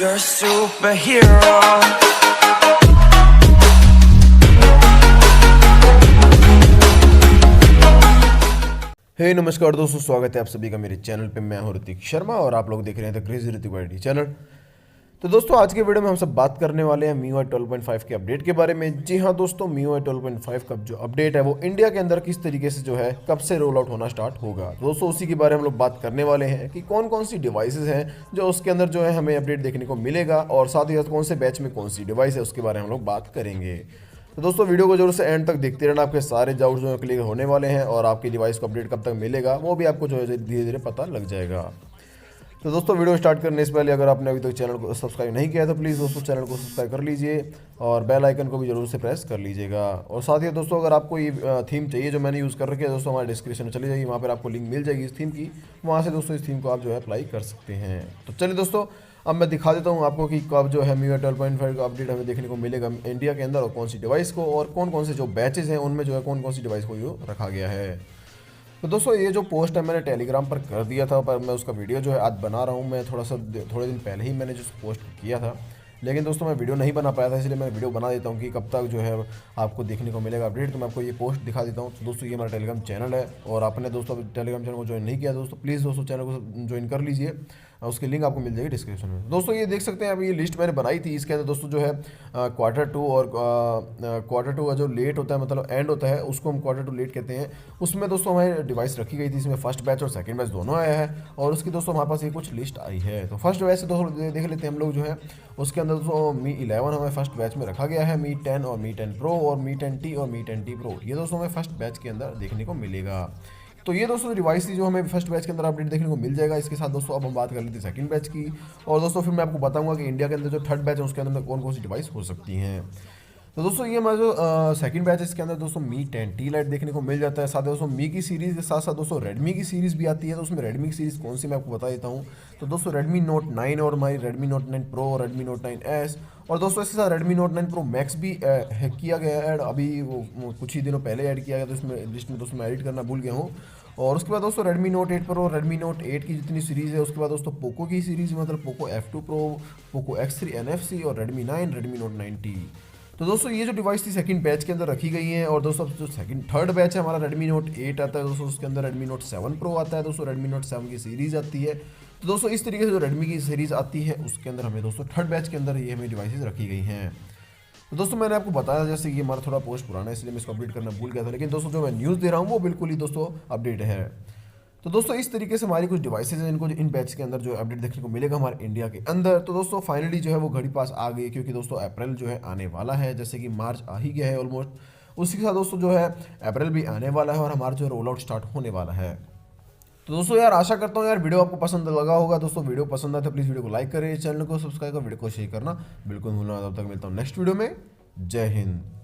You're a superhero. हे नमस्कार दोस्तों, स्वागत है आप सभी का मेरे चैनल पे। मैं हूं ऋतिक शर्मा और आप लोग देख रहे हैं द क्रेजी ऋतिक चैनल। तो दोस्तों आज के वीडियो में हम सब बात करने वाले हैं MIUI 12.5 के अपडेट के बारे में। जी हाँ दोस्तों, MIUI 12.5 का जो अपडेट है वो इंडिया के अंदर किस तरीके से जो है कब से रोल आउट होना स्टार्ट होगा। दोस्तों उसी के बारे में हम लोग बात करने वाले हैं कि कौन कौन सी डिवाइसेज हैं जो उसके अंदर जो है हमें अपडेट देखने को मिलेगा, और साथ ही साथ कौन से बैच में कौन सी डिवाइस है उसके बारे में हम लोग बात करेंगे। तो दोस्तों वीडियो को जरूर से एंड तक देखते रहना, आपके सारे डाउट्स जो है क्लियर होने वाले हैं और आपकी डिवाइस को अपडेट कब तक मिलेगा वो भी आपको जो है धीरे धीरे पता लग जाएगा। तो दोस्तों वीडियो स्टार्ट करने से पहले अगर आपने अभी तक चैनल को सब्सक्राइब नहीं किया है तो प्लीज़ दोस्तों चैनल को सब्सक्राइब कर लीजिए और बेल आइकन को भी जरूर से प्रेस कर लीजिएगा। और साथ ही दोस्तों अगर आपको ये थीम चाहिए जो मैंने यूज़ कर रखी है दोस्तों, हमारे डिस्क्रिप्शन में चली जाइए, वहाँ पर आपको लिंक मिल जाएगी इस थीम की, वहाँ से दोस्तों इस थीम को आप जो है अप्लाई कर सकते हैं। तो चलिए दोस्तों अब मैं दिखा देता हूँ आपको कि कब जो है MIUI 12.5 का अपडेट हमें देखने को मिलेगा इंडिया के अंदर, और कौन सी डिवाइस को, और कौन कौन से जो बैचेज हैं उनमें जो है कौन कौन सी डिवाइस को जो रखा गया है। तो दोस्तों ये जो पोस्ट है मैंने टेलीग्राम पर कर दिया था, पर मैं उसका वीडियो जो है आज बना रहा हूँ। मैं थोड़े दिन पहले ही मैंने जो पोस्ट किया था, लेकिन दोस्तों मैं वीडियो नहीं बना पाया था, इसलिए मैं वीडियो बना देता हूँ कि कब तक जो है आपको देखने को मिलेगा अपडेट। तो मैं आपको ये पोस्ट दिखा देता हूँ। तो दोस्तों ये हमारा टेलीग्राम चैनल है, और आपने दोस्तों टेलीग्राम चैनल को ज्वाइन नहीं किया दोस्तों, प्लीज़ दोस्तों चैनल को ज्वाइन कर लीजिए, उसकी लिंक आपको मिल जाएगी डिस्क्रिप्शन में। दोस्तों ये देख सकते हैं, अभी ये लिस्ट मैंने बनाई थी, इसके अंदर दोस्तों जो है Q2 और Q2 का जो लेट होता है, मतलब एंड होता है, उसको हम Q2 लेट कहते हैं। उसमें दोस्तों हमारी डिवाइस रखी गई थी, इसमें फर्स्ट बैच और सेकंड बैच दोनों आया है, और उसकी दोस्तों हमारे पास ये कुछ लिस्ट आई है। तो फर्स्ट बैच से दोस्तों देख लेते हैं हम लोग जो है, उसके अंदर दोस्तों Mi 11 हमें फर्स्ट बैच में रखा गया है, Mi 10 और Mi 10 Pro और Mi 10T और Mi 10T Pro, ये दोस्तों हमें फर्स्ट बैच के अंदर देखने को मिलेगा। तो ये दोस्तों डिवाइस थी जो हमें फर्स्ट बैच के अंदर अपडेट देखने को मिल जाएगा। इसके साथ दोस्तों अब हम बात कर लेते हैं सेकंड बैच की, और दोस्तों फिर मैं आपको बताऊंगा कि इंडिया के अंदर जो थर्ड बैच है उसके अंदर कौन कौन सी डिवाइस हो सकती हैं। तो दोस्तों ये हमारा जो सेकंड बैच है इसके अंदर दोस्तों Mi 10T लाइट देखने को मिल जाता है। साथ ही दोस्तों Mi की सीरीज़ के साथ साथ दोस्तों Redmi की सीरीज़ भी आती है। तो उसमें Redmi की सीरीज़ कौन सी मैं आपको बता देता हूँ। तो दोस्तों Redmi Note 9 और हमारी Redmi Note 9 Pro और Redmi Note 9S, और दोस्तों इसके साथ Redmi Note 9 Pro Max भी किया गया है ऐड, अभी वो कुछ ही दिनों पहले ऐड किया गया, तो इसमें लिस्ट में दोस्तों मैं एडिट करना भूल गया हूँ। और उसके बाद दोस्तों Redmi Note 8 Pro और Redmi Note 8 की जितनी सीरीज़ है, उसके बाद दोस्तों पोको की सीरीज़, मतलब Poco F2 Pro, Poco X3 NFC और Redmi 9, Redmi Note 9T। तो दोस्तों ये जो डिवाइस थी सेकंड बैच के अंदर रखी गई हैं। और दोस्तों जो थर्ड बैच है हमारा Redmi Note 8 आता है दोस्तों, उसके अंदर Redmi Note 7 Pro आता है दोस्तों, Redmi Note 7 की सीरीज़ आती है। तो दोस्तों इस तरीके से जो Redmi की सीरीज़ आती है उसके अंदर हमें दोस्तों थर्ड बैच के अंदर ये हमें डिवाइसेज रखी गई हैं। तो दोस्तों मैंने आपको बताया जैसे कि हमारा थोड़ा पोस्ट पुराना है, इसलिए मैं इसको अपडेट करना भूल गया था, लेकिन दोस्तों जो मैं न्यूज़ दे रहा हूँ वो बिल्कुल ही दोस्तों अपडेट है। तो दोस्तों इस तरीके से हमारी कुछ डिवाइसेज हैं, इनको इन बैच के अंदर जो अपडेट देखने को मिलेगा हमारे इंडिया के अंदर। तो दोस्तों फाइनली जो है वो घड़ी पास आ गई, क्योंकि दोस्तों अप्रैल जो है आने वाला है, जैसे कि मार्च आ ही गया है ऑलमोस्ट। उसी के साथ दोस्तों जो है अप्रैल भी आने वाला है और हमारा जो रोल आउट स्टार्ट होने वाला है। तो दोस्तों यार आशा करता हूँ यार वीडियो आपको पसंद लगा होगा। दोस्तों वीडियो पसंद आए तो प्लीज़ वीडियो को लाइक करें, चैनल को सब्सक्राइब कर, वीडियो को शेयर करना बिल्कुल भूलना। तब तक मिलता हूँ नेक्स्ट वीडियो में। जय हिंद।